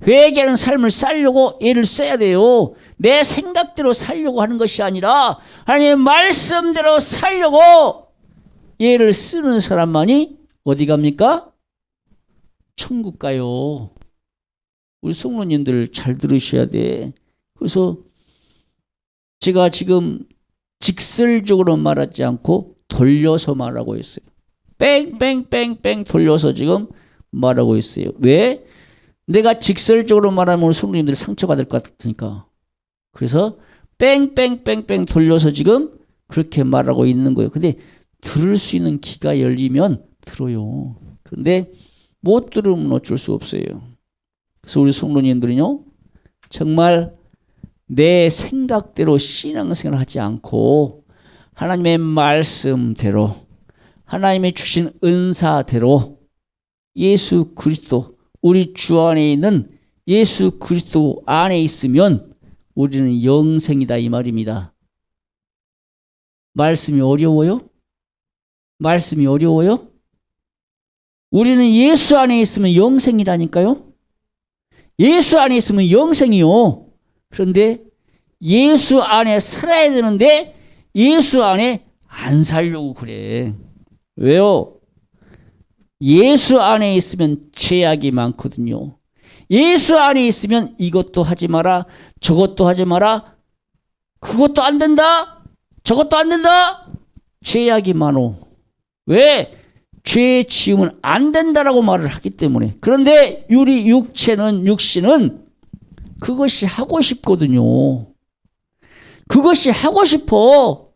회개하는 삶을 살려고 예를 써야 돼요. 내 생각대로 살려고 하는 것이 아니라 하나님의 말씀대로 살려고 예를 쓰는 사람만이 어디 갑니까? 천국 가요. 우리 성도님들 잘 들으셔야 돼. 그래서 제가 지금 직설적으로 말하지 않고 돌려서 말하고 있어요. 뺑뺑뺑뺑 돌려서 지금 말하고 있어요. 왜? 내가 직설적으로 말하면 우리 성도님들 상처받을 것 같으니까. 그래서 뺑뺑뺑뺑 돌려서 지금 그렇게 말하고 있는 거예요. 근데 들을 수 있는 귀가 열리면 들어요. 그런데 못 들으면 어쩔 수 없어요. 그래서 우리 성도님들은요, 정말 내 생각대로 신앙생활을 하지 않고 하나님의 말씀대로 하나님의 주신 은사대로 예수 그리스도 우리 주 안에 있는 예수 그리스도 안에 있으면 우리는 영생이다 이 말입니다. 말씀이 어려워요? 말씀이 어려워요? 우리는 예수 안에 있으면 영생이라니까요. 예수 안에 있으면 영생이요. 그런데 예수 안에 살아야 되는데 예수 안에 안 살려고 그래. 왜요? 예수 안에 있으면 죄악이 많거든요. 예수 안에 있으면 이것도 하지 마라, 저것도 하지 마라, 그것도 안 된다, 저것도 안 된다. 죄악이 많어. 왜? 죄 지으면 안 된다라고 말을 하기 때문에. 그런데 우리 육신은 그것이 하고 싶거든요. 그것이 하고 싶어.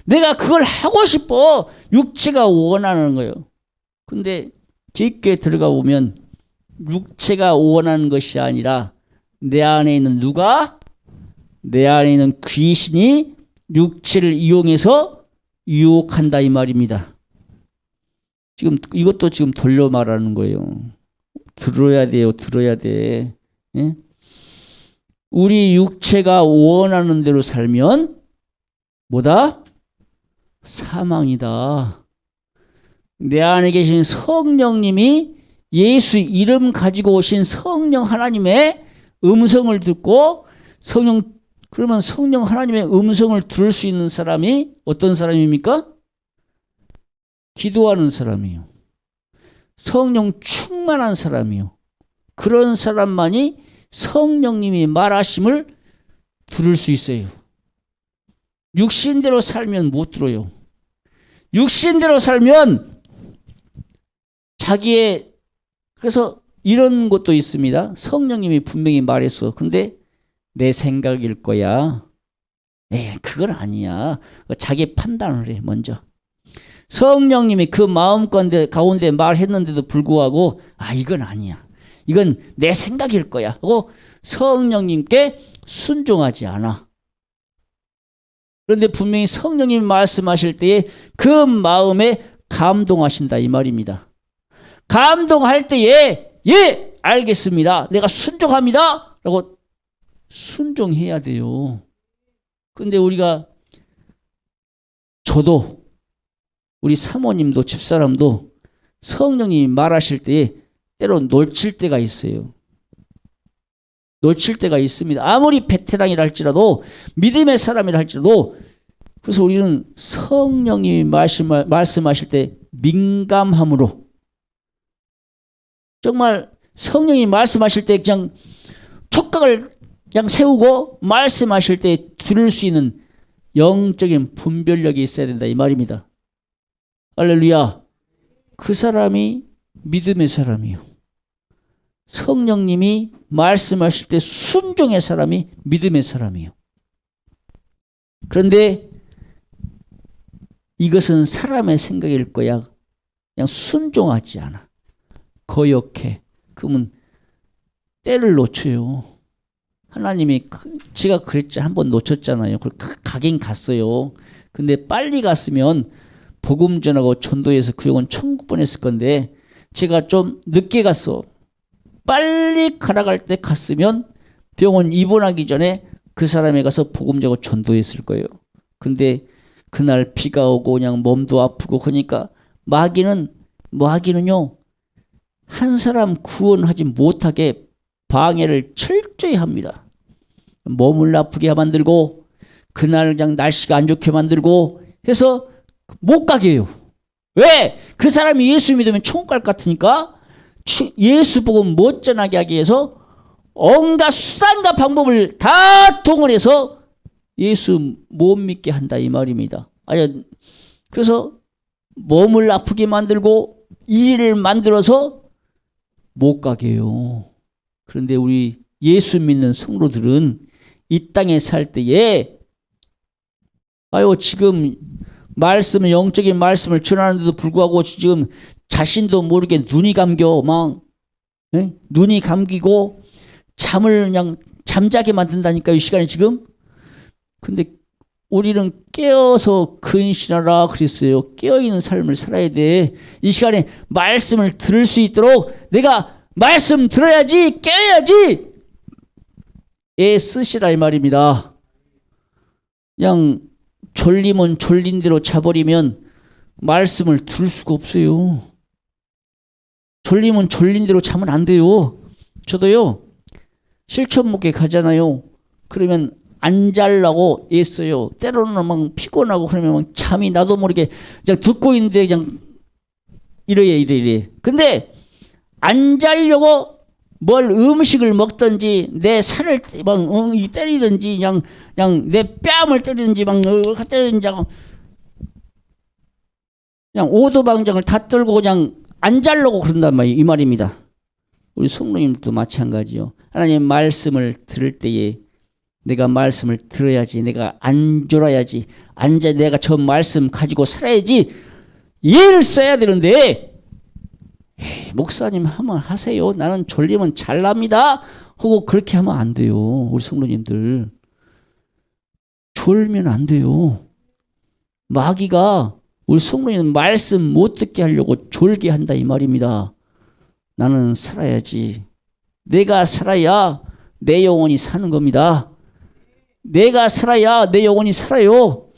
내가 그걸 하고 싶어. 육체가 원하는 거예요. 근데 깊게 들어가 보면 육체가 원하는 것이 아니라 내 안에 있는 누가? 내 안에 있는 귀신이 육체를 이용해서 유혹한다 이 말입니다. 지금 이것도 지금 돌려 말하는 거예요. 들어야 돼요. 들어야 돼. 예? 우리 육체가 원하는 대로 살면 뭐다? 사망이다. 내 안에 계신 성령님이 예수 이름 가지고 오신 성령 하나님의 음성을 듣고 그러면 성령 하나님의 음성을 들을 수 있는 사람이 어떤 사람입니까? 기도하는 사람이요. 성령 충만한 사람이요. 그런 사람만이 성령님이 말하심을 들을 수 있어요. 육신대로 살면 못 들어요. 육신대로 살면 그래서 이런 것도 있습니다. 성령님이 분명히 말했어. 근데 내 생각일 거야. 그건 아니야. 자기 판단을 해, 먼저. 성령님이 그 마음 가운데 말했는데도 불구하고 이건 아니야. 이건 내 생각일 거야. 하고 성령님께 순종하지 않아. 그런데 분명히 성령님이 말씀하실 때에 그 마음에 감동하신다 이 말입니다. 감동할 때에 알겠습니다. 내가 순종합니다. 라고 순종해야 돼요. 근데 저도 우리 사모님도 집사람도 성령님이 말하실 때에 때로 놓칠 때가 있어요. 놓칠 때가 있습니다. 아무리 베테랑이라 할지라도 믿음의 사람이라 할지라도 그래서 우리는 성령님이 말씀하실 때 민감함으로 정말 성령이 말씀하실 때 그냥 촉각을 그냥 세우고 말씀하실 때 들을 수 있는 영적인 분별력이 있어야 된다 이 말입니다. 할렐루야. 그 사람이 믿음의 사람이요. 성령님이 말씀하실 때 순종의 사람이 믿음의 사람이요. 그런데 이것은 사람의 생각일 거야. 그냥 순종하지 않아. 거역해. 그러면 때를 놓쳐요. 하나님이 제가 그랬죠. 한번 놓쳤잖아요. 가긴 갔어요. 근데 빨리 갔으면 복음 전하고 전도해서 그 영혼 천국 보냈을 건데 제가 좀 늦게 갔어. 빨리 가라갈 때 갔으면 병원 입원하기 전에 그 사람에 가서 복음 전하고 전도했을 거예요. 근데 그날 비가 오고 그냥 몸도 아프고 그러니까 마귀는요 한 사람 구원하지 못하게 방해를 철저히 합니다. 몸을 아프게 만들고 그날 그냥 날씨가 안 좋게 만들고 해서 못 가게 해요. 왜? 그 사람이 예수 믿으면 천국 갈 것 같으니까 예수 복음 못 전하게 하기 위해서 온갖 수단과 방법을 다 동원해서 예수 못 믿게 한다 이 말입니다. 그래서 몸을 아프게 만들고 일을 만들어서 못 가게 해요. 그런데 우리 예수 믿는 성도들은 이 땅에 살 때에 지금 영적인 말씀을 전하는데도 불구하고 지금 자신도 모르게 눈이 감겨 눈이 감기고 잠을 그냥 잠자게 만든다니까요. 이 시간에 지금. 근데 우리는 깨어서 근신하라 그랬어요. 깨어있는 삶을 살아야 돼. 이 시간에 말씀을 들을 수 있도록 내가 말씀 들어야지 깨어야지 애쓰시라 이 말입니다. 그냥 졸리면 졸린 대로 자버리면 말씀을 들을 수가 없어요. 졸리면 졸린 대로 자면 안 돼요. 저도요 실천 목회 가잖아요. 그러면 안 자려고 애써요. 때로는 막 피곤하고 그러면 막 잠이 나도 모르게 그냥 듣고 있는데 그냥 이래. 근데 안 자려고 뭘 음식을 먹든지 내 살을 막 때리든지 그냥 내 뺨을 때리든지 막 때리든지 그냥 오도방정을 다 떨고 그냥 안 자려고 그런단 말이에요. 이 말입니다. 우리 성도님도 마찬가지요. 하나님 말씀을 들을 때에 내가 말씀을 들어야지. 내가 안 졸아야지. 내가 저 말씀 가지고 살아야지. 예를 써야 되는데 목사님 하면 하세요. 나는 졸리면 잘납니다. 하고 그렇게 하면 안 돼요. 우리 성도님들. 졸면 안 돼요. 마귀가 우리 성도님 말씀 못 듣게 하려고 졸게 한다 이 말입니다. 나는 살아야지. 내가 살아야 내 영혼이 사는 겁니다. 내가 살아야 내 영혼이 살아요.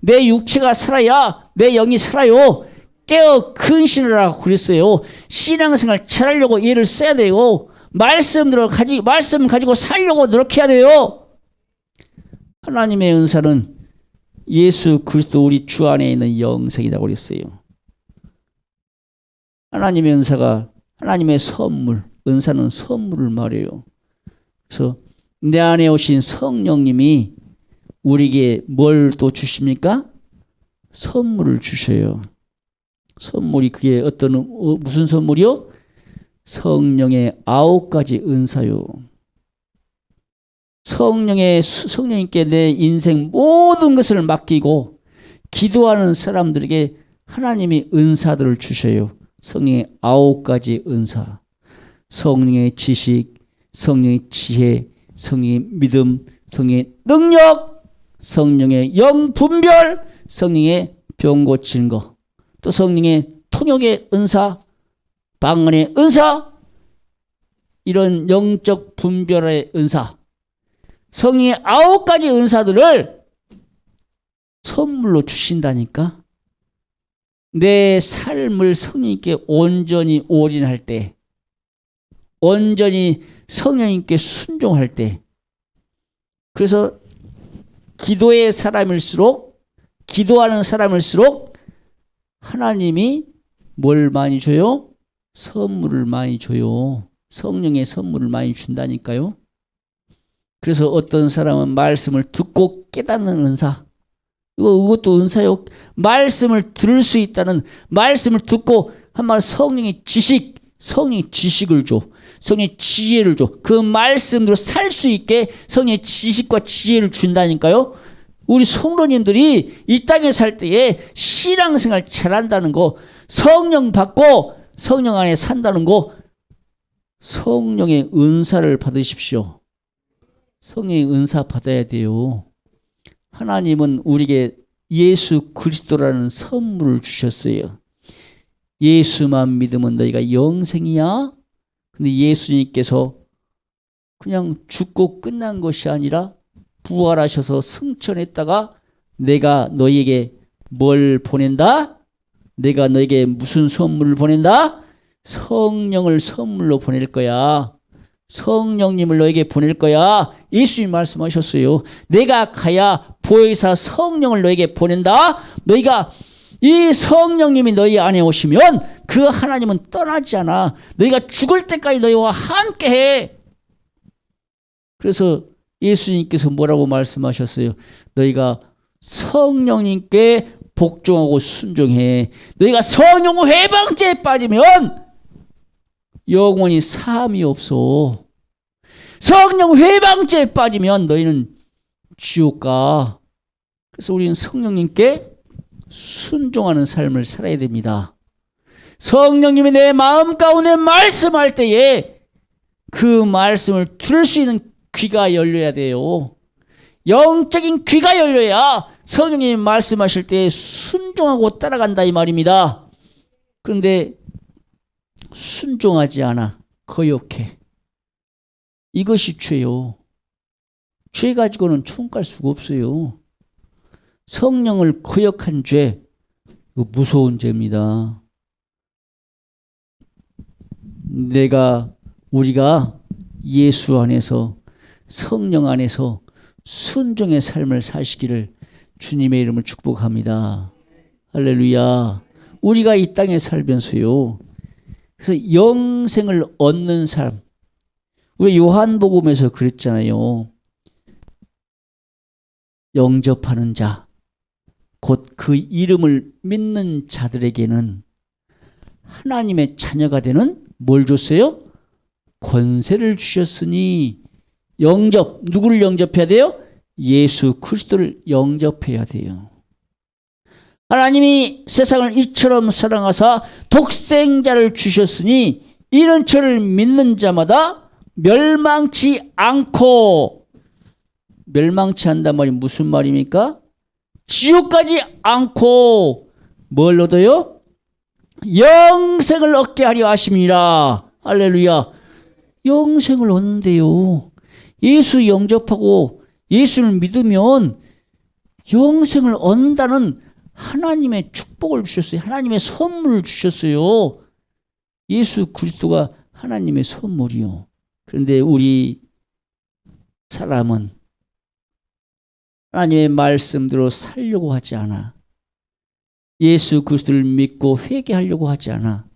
내 육체가 살아야 내 영이 살아요. 깨어 근신하라고 그랬어요. 신앙생활 잘하려고 얘를 써야 돼요. 말씀 가지고 살려고 노력해야 돼요. 하나님의 은사는 예수 그리스도 우리 주 안에 있는 영생이라고 그랬어요. 하나님의 은사가 하나님의 선물, 은사는 선물을 말해요. 그래서 내 안에 오신 성령님이 우리에게 뭘 또 주십니까? 선물을 주셔요. 선물이 그게 무슨 선물이요? 성령의 9가지 은사요. 성령님께 내 인생 모든 것을 맡기고 기도하는 사람들에게 하나님이 은사들을 주셔요. 성령의 9가지 은사. 성령의 지식, 성령의 지혜, 성령의 믿음, 성령의 능력, 성령의 영분별, 성령의 병 고치는 것, 또 성령의 통역의 은사, 방언의 은사, 이런 영적 분별의 은사, 성령의 9가지 은사들을 선물로 주신다니까. 내 삶을 성령님께 온전히 올인할 때, 온전히 성령님께 순종할 때, 그래서 기도의 사람일수록, 기도하는 사람일수록 하나님이 뭘 많이 줘요? 선물을 많이 줘요. 성령의 선물을 많이 준다니까요. 그래서 어떤 사람은 말씀을 듣고 깨닫는 은사, 이것도 은사요. 말씀을 들을 수 있다는, 말씀을 듣고 한마디로 성령의 지식, 성령의 지식을 줘. 성령의 지혜를 줘. 그 말씀으로 살 수 있게 성령의 지식과 지혜를 준다니까요. 우리 성도님들이 이 땅에 살 때에 신앙생활 잘한다는 거, 성령 받고 성령 안에 산다는 거, 성령의 은사를 받으십시오. 성령의 은사 받아야 돼요. 하나님은 우리에게 예수 그리스도라는 선물을 주셨어요. 예수만 믿으면 너희가 영생이야. 근데 예수님께서 그냥 죽고 끝난 것이 아니라 부활하셔서 승천했다가 내가 너희에게 뭘 보낸다? 내가 너에게 무슨 선물을 보낸다? 성령을 선물로 보낼 거야. 성령님을 너에게 보낼 거야. 예수님 말씀하셨어요. 내가 가야 보혜사 성령을 너에게 보낸다. 너희가 이 성령님이 너희 안에 오시면 그 하나님은 떠나지 않아. 너희가 죽을 때까지 너희와 함께해. 그래서 예수님께서 뭐라고 말씀하셨어요? 너희가 성령님께 복종하고 순종해. 너희가 성령 회방죄에 빠지면 영원히 사함이 없어. 성령 회방죄에 빠지면 너희는 지옥 가. 그래서 우리는 성령님께 순종하는 삶을 살아야 됩니다. 성령님이 내 마음 가운데 말씀할 때에 그 말씀을 들을 수 있는 귀가 열려야 돼요. 영적인 귀가 열려야 성령님이 말씀하실 때 순종하고 따라간다 이 말입니다. 그런데 순종하지 않아. 거역해. 이것이 죄요. 죄 가지고는 총갈 수가 없어요. 성령을 거역한 죄, 이거 무서운 죄입니다. 우리가 예수 안에서, 성령 안에서 순종의 삶을 사시기를 주님의 이름을 축복합니다. 할렐루야. 우리가 이 땅에 살면서요. 그래서 영생을 얻는 삶. 우리 요한복음에서 그랬잖아요. 영접하는 자, 곧 그 이름을 믿는 자들에게는 하나님의 자녀가 되는 뭘 줬어요? 권세를 주셨으니. 누구를 영접해야 돼요? 예수 그리스도를 영접해야 돼요. 하나님이 세상을 이처럼 사랑하사 독생자를 주셨으니 이는 저를 믿는 자마다 멸망치 않고, 멸망치 않단 말이 무슨 말입니까? 지옥 가지 않고 뭘 얻어요? 영생을 얻게 하려 하심이라. 할렐루야. 영생을 얻는데요. 예수 영접하고 예수를 믿으면 영생을 얻는다는 하나님의 축복을 주셨어요. 하나님의 선물을 주셨어요. 예수 그리스도가 하나님의 선물이요. 그런데 우리 사람은 하나님의 말씀대로 살려고 하지 않아. 예수 그리스도를 믿고 회개하려고 하지 않아.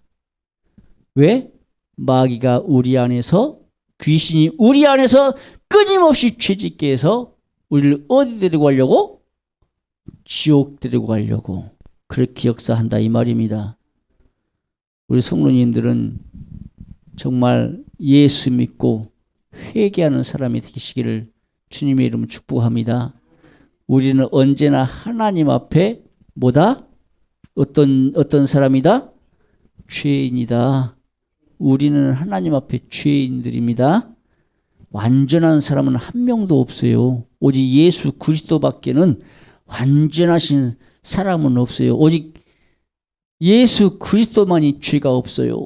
왜? 마귀가 우리 안에서, 귀신이 우리 안에서 끊임없이 죄짓게 해서 우리를 어디 데리고 가려고? 지옥 데리고 가려고 그렇게 역사한다 이 말입니다. 우리 성도님들은 정말 예수 믿고 회개하는 사람이 되시기를 주님의 이름으로 축복합니다. 우리는 언제나 하나님 앞에 뭐다? 어떤 사람이다? 죄인이다. 우리는 하나님 앞에 죄인들입니다. 완전한 사람은 한 명도 없어요. 오직 예수 그리스도밖에는 완전하신 사람은 없어요. 오직 예수 그리스도만이 죄가 없어요.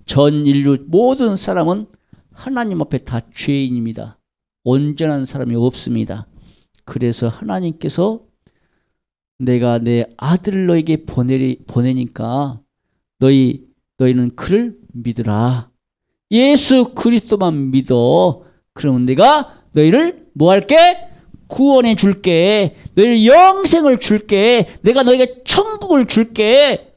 전 인류 모든 사람은 하나님 앞에 다 죄인입니다. 온전한 사람이 없습니다. 그래서 하나님께서 내가 내 아들을 너에게 보내니까 너희는 그를 믿으라. 예수 그리스도만 믿어. 그러면 내가 너희를 뭐 할게? 구원해 줄게. 너희를 영생을 줄게. 내가 너희에게 천국을 줄게.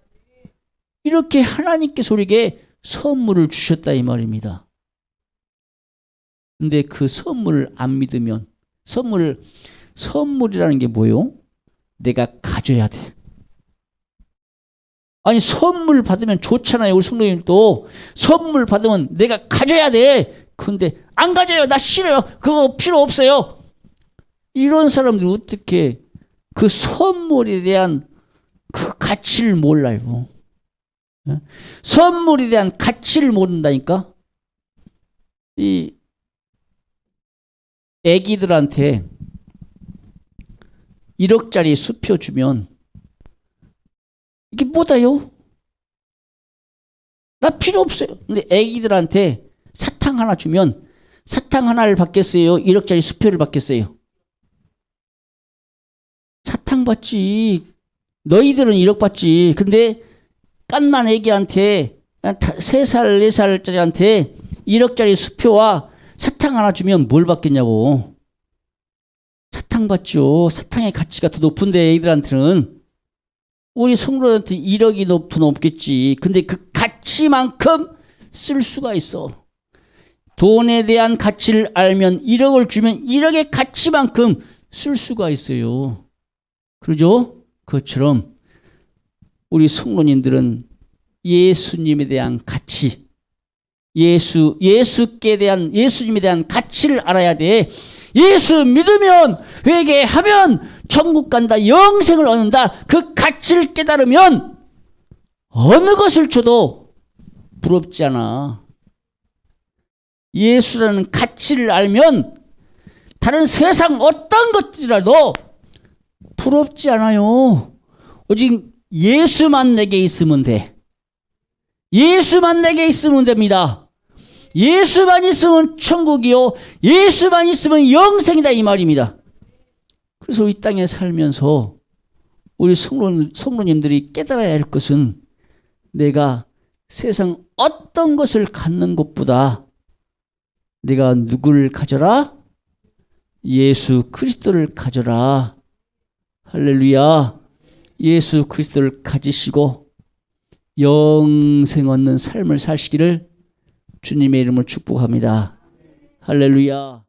이렇게 하나님께서 우리에게 선물을 주셨다 이 말입니다. 근데 그 선물을 안 믿으면 선물이라는 게 뭐요? 내가 가져야 돼. 아니 선물 받으면 좋잖아요. 우리 성도님도 선물 받으면 내가 가져야 돼. 근데 안 가져요. 나 싫어요. 그거 필요 없어요. 이런 사람들이 어떻게 그 선물에 대한 그 가치를 몰라요. 선물에 대한 가치를 모른다니까. 이 애기들한테 1억짜리 수표 주면 이게 뭐다요? 나 필요 없어요. 근데 애기들한테 사탕 하나 주면 사탕 하나를 받겠어요? 1억짜리 수표를 받겠어요? 사탕 받지. 너희들은 1억 받지. 근데 깐난 애기한테 3살, 4살짜리한테 1억짜리 수표와 사탕 하나 주면 뭘 받겠냐고. 사탕 받죠. 사탕의 가치가 더 높은데 애기들한테는. 우리 성도한테 1억이 더 높겠지. 근데 그 가치만큼 쓸 수가 있어. 돈에 대한 가치를 알면 1억을 주면 1억의 가치만큼 쓸 수가 있어요. 그러죠? 그것처럼 우리 성도님들은 예수님에 대한 가치, 예수님에 대한 가치를 알아야 돼. 예수 믿으면, 회개하면 천국 간다, 영생을 얻는다. 그 가치를 깨달으면 어느 것을 줘도 부럽지 않아. 예수라는 가치를 알면 다른 세상 어떤 것이라도 부럽지 않아요. 오직 예수만 내게 있으면 돼. 예수만 내게 있으면 됩니다. 예수만 있으면 천국이요. 예수만 있으면 영생이다 이 말입니다. 그래서 이 땅에 살면서 우리 성도님들이 깨달아야 할 것은 내가 세상 어떤 것을 갖는 것보다 내가 누구를 가져라? 예수 그리스도를 가져라. 할렐루야. 예수 그리스도를 가지시고 영생 얻는 삶을 사시기를 주님의 이름으로 축복합니다. 할렐루야.